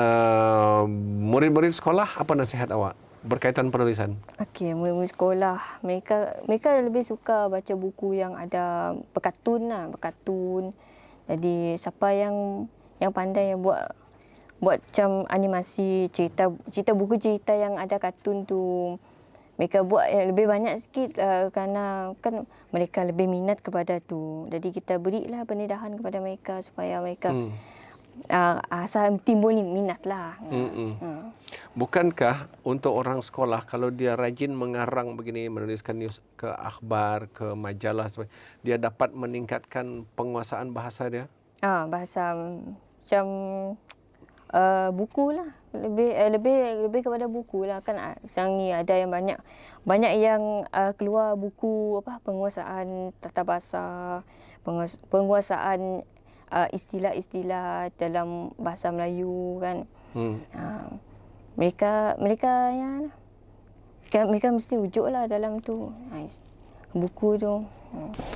S1: murid-murid sekolah, apa nasihat awak berkaitan penulisan?
S2: Okey, murid-murid sekolah, mereka lebih suka baca buku yang ada berkartun. Jadi siapa yang pandai yang buat macam animasi, cerita buku cerita yang ada kartun tu, mereka buat yang lebih banyak sikit kerana kan mereka lebih minat kepada tu. Jadi kita berilah pendedahan kepada mereka supaya mereka asal timbul minat lah.
S1: Bukankah untuk orang sekolah kalau dia rajin mengarang begini, menuliskan news ke akhbar, ke majalah, dia dapat meningkatkan penguasaan bahasa dia?
S2: Bahasa macam buku lah, lebih kepada buku lah kan. Sekarang ni ada yang banyak yang keluar buku penguasaan tata bahasa, penguasaan istilah-istilah dalam bahasa Melayu kan. Mereka mesti wujudlah dalam tu, buku tu.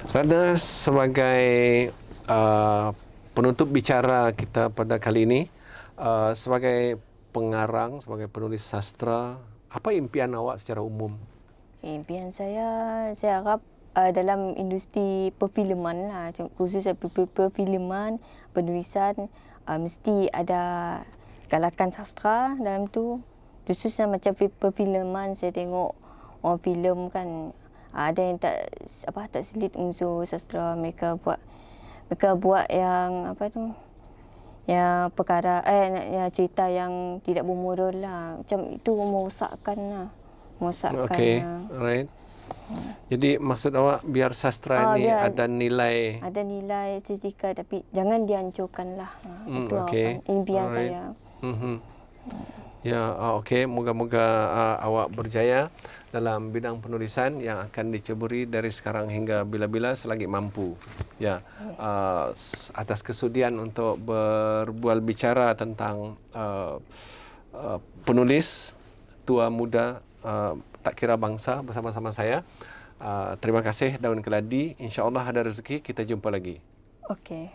S1: Kerana sebagai penutup bicara kita pada kali ini, sebagai pengarang, sebagai penulis sastra, apa impian awak secara umum?
S2: Impian saya harap dalam industri perfilman lah, khususnya perfilman, penulisan, mesti ada galakan sastra dalam tu. Khususnya macam perfilman, saya tengok orang filem kan, ada yang tak selit unsur sastra. Mereka buat yang yang perkara yang cerita yang tidak bermoral lah. Macam itu merosakkan lah.
S1: Okey, alright. Jadi maksud awak biar sastra ni ada nilai
S2: estetika, tapi jangan dihancurkan lah. Itu impian saya.
S1: Ya, okey. Moga-moga awak berjaya dalam bidang penulisan yang akan diceburi dari sekarang hingga bila-bila selagi mampu. Ya, atas kesudian untuk berbual bicara tentang penulis tua muda, tak kira bangsa bersama-sama saya. Terima kasih Daun Keladi. InsyaAllah ada rezeki kita jumpa lagi.
S2: Okey.